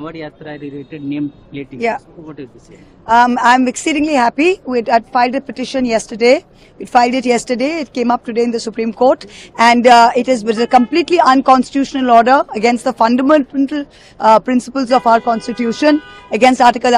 Kavod Yatra related name plating. Yeah. So what is this? I'm exceedingly happy. We had filed a petition yesterday. We filed it yesterday. It came up today in the Supreme Court, and it was a completely unconstitutional order against the fundamental principles of our Constitution, against Article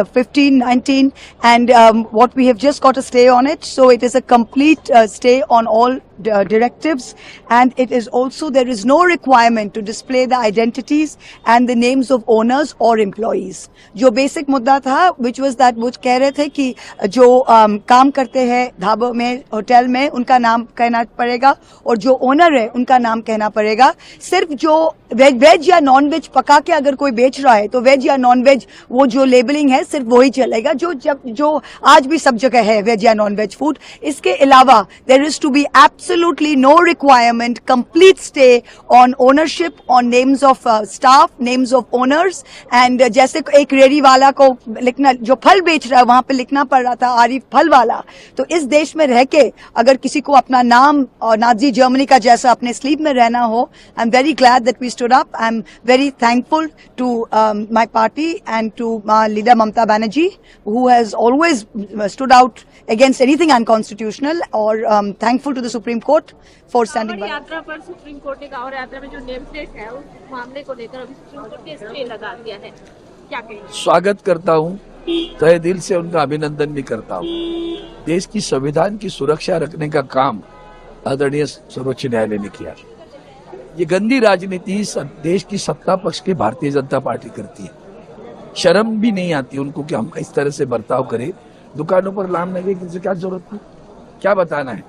15, 19, and what we have just got a stay on it. So it is a complete stay on all directives, and it is also, there is no requirement to display the identities and the names of owners or employees. जो basic मुद्दा था, which was that वो कह रहे थे कि जो काम करते हैं ढाबों में, होटल में, उनका नाम कहना पड़ेगा और जो ओनर है उनका नाम कहना पड़ेगा. सिर्फ जो वेज या नॉन वेज पका के अगर कोई बेच रहा है तो वेज या नॉन वेज वो जो लेबलिंग है सिर्फ वही चलेगा जो आज भी सब जगह है, वेज या नॉन वेज फूड. इसके अलावा there is to be absolutely no requirement, complete stay on ownership, on names of staff, names of owners. And जैसे एक रेडी वाला को लिखना, जो फल बेच रहा है वहां पे लिखना पड़ रहा था आरिफ फल वाला, तो इस देश में रह के अगर किसी को अपना नाम और नाजी जर्मनी का जैसा अपने स्लीप में रहना हो, I am very glad that we stood up. I'm very thankful to my party and to my leader Mamata Banerjee, who has always stood out against anything unconstitutional, or thankful to the Supreme Court for standing by. यात्रा पर supreme court ने कांवड़ यात्रा में जो name plate है उस मामले को लेकर अभी सुप्रीम कोर्ट ने स्टे लगा दिया है, क्या कहेंगे? स्वागत करता हूं, तहे दिल से उनका अभिनंदन भी करता हूं. देश की संविधान की सुरक्षा रखने का काम आदरणीय सर्वोच्च न्यायालय ने किया. ये गंदी राजनीति देश की सत्ता पक्ष के भारतीय जनता पार्टी करती है. शर्म भी नहीं आती उनको कि हम इस तरह से बर्ताव करें. दुकानों पर लाम लगे, किसी क्या जरूरत नहीं. क्या बताना है,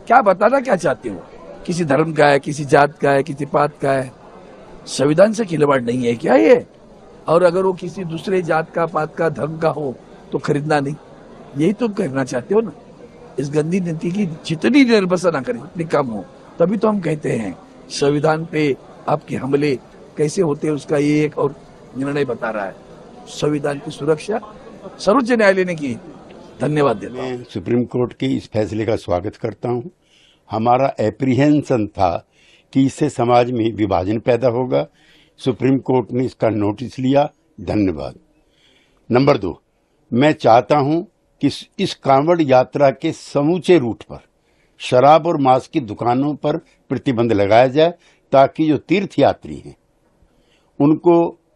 क्या बताना क्या चाहते हो? किसी धर्म का है, किसी जात का है, किसी पात का है. संविधान से खिलवाड़ नहीं है क्या ये? और अगर वो किसी दूसरे जात का, पात का, धर्म का हो तो खरीदना नहीं, यही तो कहना चाहते हो ना. इस गंदी नीति की जितनी निर्भरता ना करें उतनी कम हो. तभी तो हम कहते हैं संविधान पे आपके हमले कैसे होते हैं उसका ये एक और निर्णय बता रहा है. संविधान की सुरक्षा सर्वोच्च न्यायालय ने की. धन्यवाद देता हूं. मैं सुप्रीम कोर्ट के इस फैसले का स्वागत करता हूं. हमारा एप्रीहेंशन था कि इससे समाज में विभाजन पैदा होगा. सुप्रीम कोर्ट ने इसका नोटिस लिया. धन्यवाद. नंबर 2, मैं चाहता हूं कि इस कांवड़ यात्रा के समूचे रूट पर शराब और मांस की दुकानों पर प्रतिबंध लगाया जाए, ताकि जो तीर्थ यात्री हैं उनको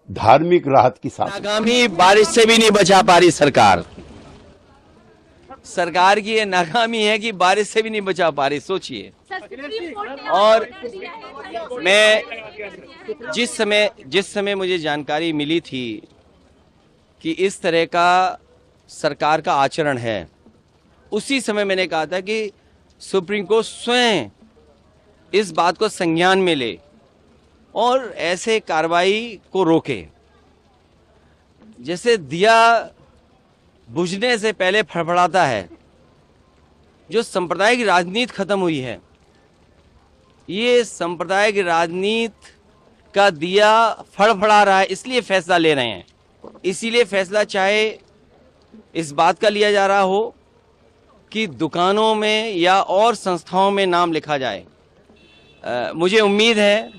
धार्मिक राहत की साथ. नाकामी बारिश से भी नहीं बचा पा रही सरकार. सरकार की ये नाकामी है कि बारिश से भी नहीं बचा पा रही. सोचिए. और मैं जिस समय मुझे जानकारी मिली थी कि इस तरह का सरकार का आचरण है, उसी समय मैंने कहा था कि सुप्रीम कोर्ट स्वयं इस बात को संज्ञान में ले और ऐसे कार्रवाई को रोके. जैसे दिया बुझने से पहले फड़फड़ाता है, जो सांप्रदायिक राजनीति खत्म हुई है, ये सांप्रदायिक राजनीति का दिया फड़फड़ा रहा है, इसलिए फैसला ले रहे हैं. इसीलिए फैसला चाहे इस बात का लिया जा रहा हो कि दुकानों में या और संस्थाओं में नाम लिखा जाए. मुझे उम्मीद है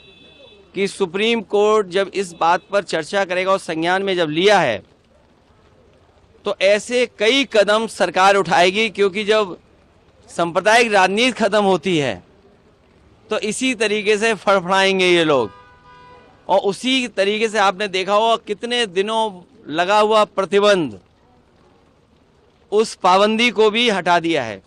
कि सुप्रीम कोर्ट जब इस बात पर चर्चा करेगा और संज्ञान में जब लिया है तो ऐसे कई कदम सरकार उठाएगी, क्योंकि जब सांप्रदायिक राजनीति खत्म होती है तो इसी तरीके से फड़फड़ाएंगे ये लोग. और उसी तरीके से आपने देखा होगा कितने दिनों लगा हुआ प्रतिबंध, उस पाबंदी को भी हटा दिया है.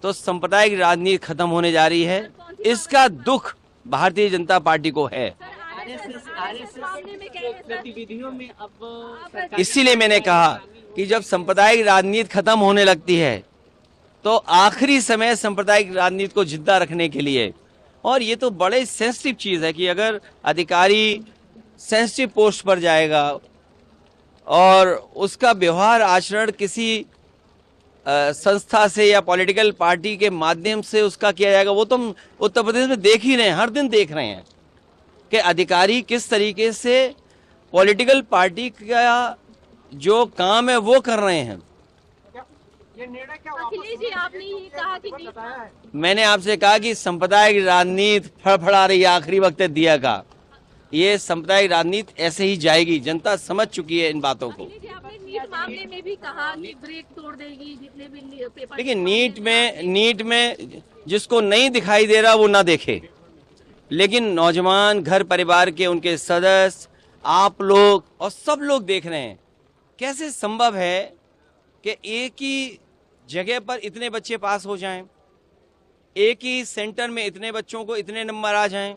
तो सांप्रदायिक राजनीति खत्म होने जा रही है. इसका दुख भारतीय जनता पार्टी को है. गतिविधियों में अब इसीलिए मैंने कहा कि जब सांप्रदायिक राजनीति खत्म होने लगती है तो आखिरी समय सांप्रदायिक राजनीति को जिंदा रखने के लिए. और ये तो बड़े सेंसिटिव चीज है कि अगर अधिकारी सेंसिटिव पोस्ट पर जाएगा और उसका व्यवहार आचरण किसी संस्था से या पॉलिटिकल पार्टी के माध्यम से उसका किया जाएगा, वो तो हम उत्तर प्रदेश में देख ही रहे हैं, हर दिन देख रहे हैं कि अधिकारी किस तरीके से पॉलिटिकल पार्टी का जो काम है वो कर रहे हैं. अखिलेश जी, आपने ये कहा कि मैंने आपसे कहा कि सांप्रदायिक राजनीति फड़फड़ा रही है. आखिरी वक्त है दिया का. ये सांप्रदायिक राजनीति ऐसे ही जाएगी। जनता समझ चुकी है इन बातों को। आपने नीट मामले में भी कहा कि ब्रेक तोड़ देगी जितने भी पेपर। देखिए, नीट में जिसको नहीं दिखाई दे रहा वो ना देखे, लेकिन नौजवान, घर परिवार के उनके सदस्य, आप लोग और सब लोग देख रहे हैं। कैसे संभव है कि एक ही जगह पर इतने बच्चे पास हो जाएं, एक ही सेंटर में इतने बच्चों को इतने नंबर आ जाएं?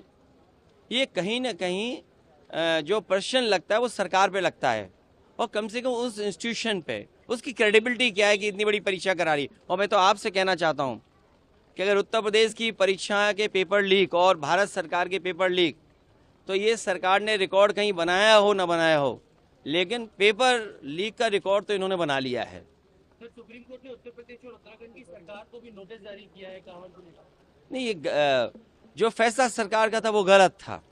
ये कहीं ना कहीं जो प्रश्न लगता है वो सरकार पे लगता है, और कम से कम उस इंस्टीट्यूशन पे उसकी क्रेडिबिलिटी क्या है कि इतनी बड़ी परीक्षा करा रही। और मैं तो आपसे कहना चाहता हूँ कि अगर उत्तर प्रदेश की परीक्षा के पेपर लीक और भारत सरकार के पेपर लीक, तो ये सरकार ने रिकॉर्ड कहीं बनाया हो ना बनाया हो, लेकिन पेपर लीक का रिकॉर्ड तो इन्होंने बना लिया है। तो सुप्रीम कोर्ट ने उत्तर प्रदेश और उत्तराखंड की सरकार को भी नोटिस जारी किया है नहीं, ये जो फैसला सरकार का था वो गलत था।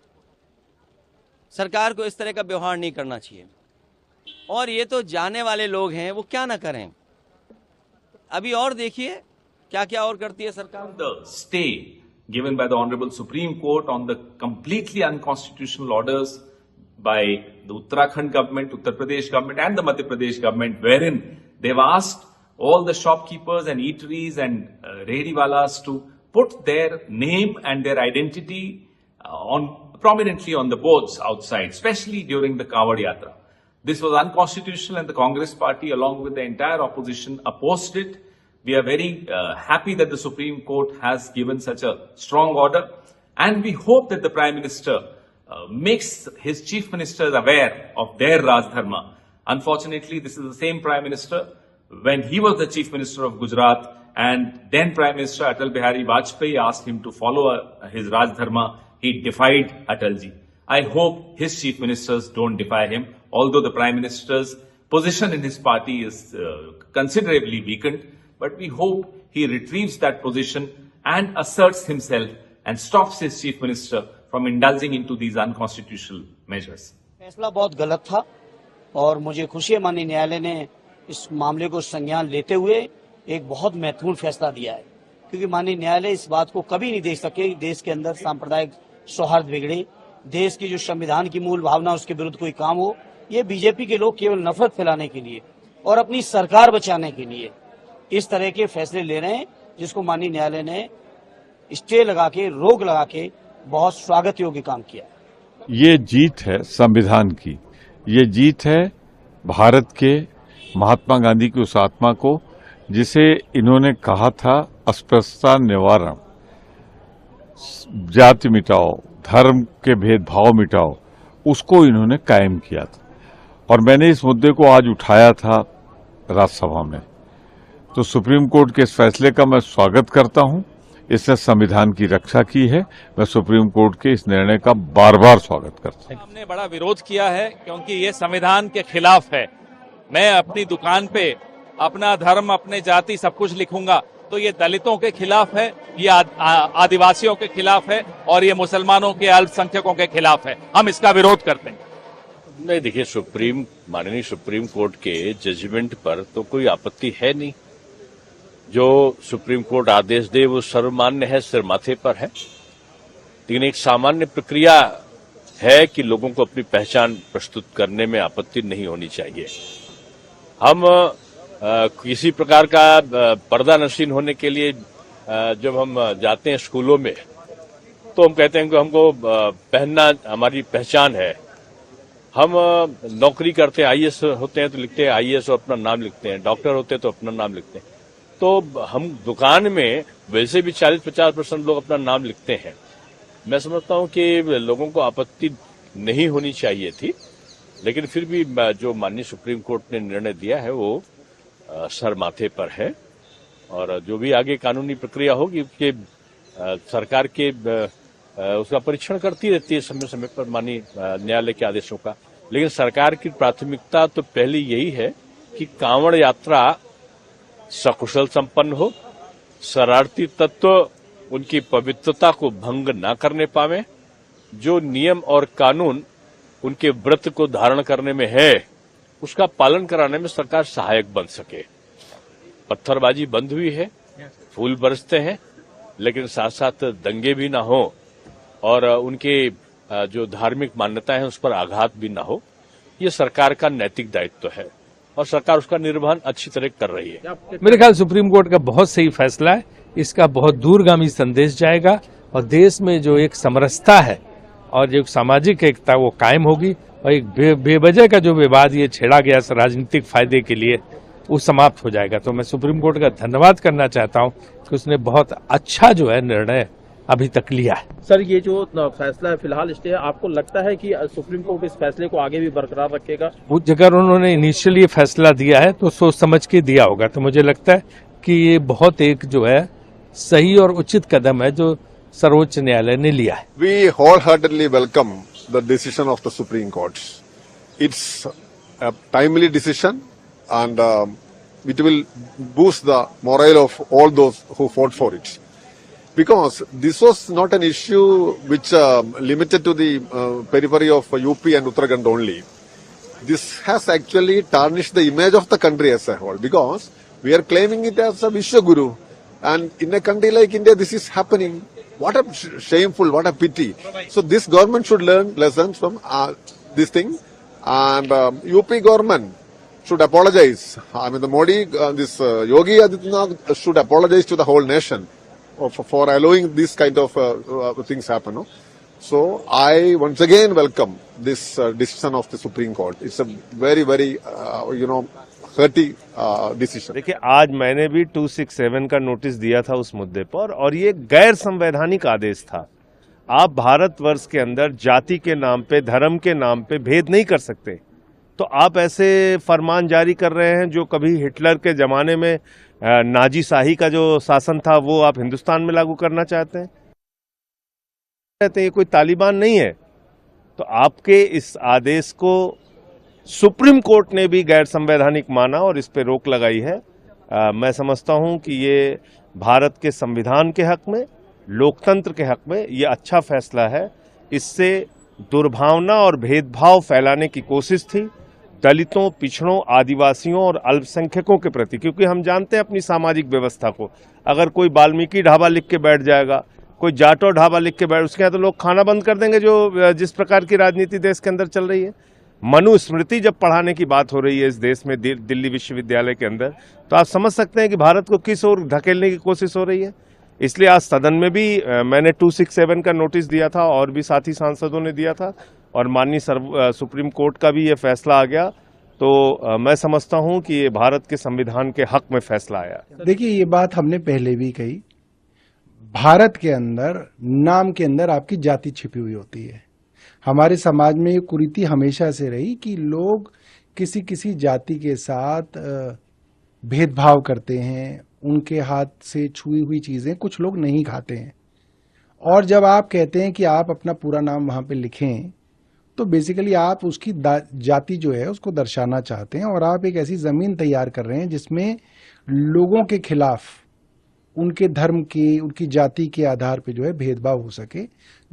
सरकार को इस तरह का व्यवहार नहीं करना चाहिए, और ये तो जाने वाले लोग हैं, वो क्या ना करें। अभी और देखिए क्या क्या और करती है सरकार। The stay given by the Honorable Supreme Court on the completely unconstitutional orders by the Uttarakhand government, Uttar Pradesh government and the Madhya Pradesh government, wherein they've asked all the shopkeepers and eateries and rehdiwalas to put their name and their identity prominently on the boards outside, especially during the Kawad Yatra. This was unconstitutional, and the Congress party, along with the entire opposition, opposed it. We are very happy that the Supreme Court has given such a strong order, and we hope that the Prime Minister makes his chief ministers aware of their Raj Dharma. Unfortunately, this is the same Prime Minister when he was the Chief Minister of Gujarat, and then Prime Minister Atal Bihari Vajpayee asked him to follow his Raj Dharma. He defied Atalji. I hope his chief ministers don't defy him, although the Prime Minister's position in his party is considerably weakened. But we hope he retrieves that position and asserts himself and stops his chief minister from indulging into these unconstitutional measures. फैसला बहुत गलत था, और मुझे खुशी है माननीय न्यायालय ने इस मामले को संज्ञान लेते हुए एक बहुत महत्वपूर्ण फैसला दिया है, क्योंकि माननीय न्यायालय इस बात को कभी नहीं देख सके कि देश के अंदर सांप्रदायिक सौहार्द बिगड़े, देश की जो संविधान की मूल भावना उसके विरुद्ध कोई काम हो। ये बीजेपी के लोग केवल नफरत फैलाने के लिए और अपनी सरकार बचाने के लिए इस तरह के फैसले ले रहे हैं, जिसको माननीय न्यायालय ने स्टे लगा के, रोक लगा के बहुत स्वागत योग्य काम किया। ये जीत है संविधान की, ये जीत है भारत के महात्मा गांधी की उस आत्मा को जिसे इन्होंने कहा था अस्पृश्यता निवारण, जाति मिटाओ, धर्म के भेदभाव मिटाओ, उसको इन्होंने कायम किया था। और मैंने इस मुद्दे को आज उठाया था राज्यसभा में, तो सुप्रीम कोर्ट के इस फैसले का मैं स्वागत करता हूं। इसने संविधान की रक्षा की है। मैं सुप्रीम कोर्ट के इस निर्णय का बार बार स्वागत करता हूं। हमने बड़ा विरोध किया है, क्योंकि ये संविधान के खिलाफ है। मैं अपनी दुकान पे अपना धर्म, अपने जाति सब कुछ लिखूंगा, तो ये दलितों के खिलाफ है, ये आदिवासियों के खिलाफ है, और ये मुसलमानों के, अल्पसंख्यकों के खिलाफ है। हम इसका विरोध करते हैं। नहीं, देखिए, माननीय सुप्रीम कोर्ट के जजमेंट पर तो कोई आपत्ति है नहीं। जो सुप्रीम कोर्ट आदेश दे वो सर्वमान्य है, सिर माथे पर है। लेकिन एक सामान्य प्रक्रिया है कि लोगों को अपनी पहचान प्रस्तुत करने में आपत्ति नहीं होनी चाहिए। हम किसी प्रकार का पर्दा नशीन होने के लिए जब हम जाते हैं स्कूलों में, तो हम कहते हैं कि हमको पहनना हमारी पहचान है। हम नौकरी करते हैं, आईएएस होते हैं तो लिखते हैं आईएएस और अपना नाम लिखते हैं, डॉक्टर होते हैं तो अपना नाम लिखते हैं। तो हम दुकान में वैसे भी 40-50% लोग अपना नाम लिखते हैं। मैं समझता हूं कि लोगों को आपत्ति नहीं होनी चाहिए थी, लेकिन फिर भी जो माननीय सुप्रीम कोर्ट ने निर्णय दिया है वो सर माथे पर है, और जो भी आगे कानूनी प्रक्रिया होगी कि सरकार के उसका परीक्षण करती रहती है समय समय पर माननीय न्यायालय के आदेशों का। लेकिन सरकार की प्राथमिकता तो पहले यही है कि कांवड़ यात्रा सकुशल संपन्न हो, शरारती तत्व उनकी पवित्रता को भंग न करने पावे, जो नियम और कानून उनके व्रत को धारण करने में है उसका पालन कराने में सरकार सहायक बन सके। पत्थरबाजी बंद हुई है, फूल बरसते हैं, लेकिन साथ साथ दंगे भी ना हो और उनके जो धार्मिक मान्यता है उस पर आघात भी ना हो, ये सरकार का नैतिक दायित्व है और सरकार उसका निर्वहन अच्छी तरह कर रही है। मेरे ख्याल सुप्रीम कोर्ट का बहुत सही फैसला है, इसका बहुत दूरगामी संदेश जाएगा और देश में जो एक समरसता है और जो सामाजिक एकता वो कायम होगी और एक बेवजह का जो विवाद ये छेड़ा गया राजनीतिक फायदे के लिए वो समाप्त हो जाएगा। तो मैं सुप्रीम कोर्ट का धन्यवाद करना चाहता हूँ कि उसने बहुत अच्छा जो है निर्णय अभी तक लिया है। सर, ये जो फैसला है फिलहाल स्टे है, आपको लगता है कि सुप्रीम कोर्ट इस फैसले को आगे भी बरकरार रखेगा? अगर उन्होंने इनिशियली ये फैसला दिया है तो सोच समझ के दिया होगा, तो मुझे लगता है कि ये बहुत एक जो है सही और उचित कदम है जो सर्वोच्च न्यायालय ने लिया है। We wholeheartedly welcome the decision of the Supreme Court. It's a timely decision and it will boost the morale of all those who fought for it. Because this was not an issue which limited to the periphery of UP and Uttarakhand only. This has actually tarnished the image of the country as a whole, because we are claiming it as a Vishwaguru, and in a country like India this is happening. What a shameful, what a pity. So this government should learn lessons from this thing, and UP government should apologize. I mean, the Modi, this Yogi Adityanath should apologize to the whole nation for allowing this kind of things happen. No? So I once again welcome this decision of the Supreme Court. It's a very, very, hurty decision. देखिए, आज मैंने भी 267 का notice दिया था उस मुद्दे पर, और ये गैर संवैधानिक आदेश था। आप भारतवर्ष के अंदर जाति के नाम पे, धर्म के नाम पे भेद नहीं कर सकते, तो आप ऐसे फरमान जारी कर रहे हैं जो कभी हिटलर के जमाने में नाजी शाही का जो शासन था वो आप हिंदुस्तान में लागू करना चाहते हैं। कहते हैं ये कोई तालिबान नहीं है, तो आपके इस आदेश को सुप्रीम कोर्ट ने भी गैर संवैधानिक माना और इस पे रोक लगाई है। मैं समझता हूं कि ये भारत के संविधान के हक में, लोकतंत्र के हक में ये अच्छा फैसला है। इससे दुर्भावना और भेदभाव फैलाने की कोशिश थी दलितों, पिछड़ों, आदिवासियों और अल्पसंख्यकों के प्रति, क्योंकि हम जानते हैं अपनी सामाजिक व्यवस्था को। अगर कोई वाल्मीकि ढाबा लिख के बैठ जाएगा, कोई जाटो ढाबा लिख के बैठ, उसके यहाँ तो लोग खाना बंद कर देंगे। जो जिस प्रकार की राजनीति देश के अंदर चल रही है, मनुस्मृति जब पढ़ाने की बात हो रही है इस देश में, दिल्ली विश्वविद्यालय के अंदर, तो आप समझ सकते हैं कि भारत को किस ओर धकेलने की कोशिश हो रही है। इसलिए आज सदन में भी मैंने 267 का नोटिस दिया था और भी साथी सांसदों ने दिया था, और माननीय सुप्रीम कोर्ट का भी ये फैसला आ गया। तो मैं समझता हूं कि ये भारत के संविधान के हक में फैसला आया। देखिए, ये बात हमने पहले भी कही, भारत के अंदर नाम के अंदर आपकी जाति छिपी हुई होती है। हमारे समाज में ये कुरीति हमेशा से रही कि लोग किसी किसी जाति के साथ भेदभाव करते हैं, उनके हाथ से छुई हुई चीजें कुछ लोग नहीं खाते हैं, और जब आप कहते हैं कि आप अपना पूरा नाम वहां पे लिखें, तो बेसिकली आप उसकी जाति जो है उसको दर्शाना चाहते हैं, और आप एक ऐसी जमीन तैयार कर रहे हैं जिसमें लोगों के खिलाफ उनके धर्म के, उनकी जाति के आधार पे जो है भेदभाव हो सके,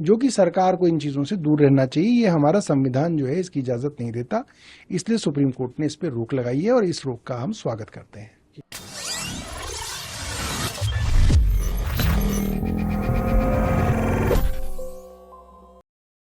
जो कि सरकार को इन चीजों से दूर रहना चाहिए। ये हमारा संविधान जो है इसकी इजाजत नहीं देता, इसलिए सुप्रीम कोर्ट ने इस पे रोक लगाई है और इस रोक का हम स्वागत करते हैं।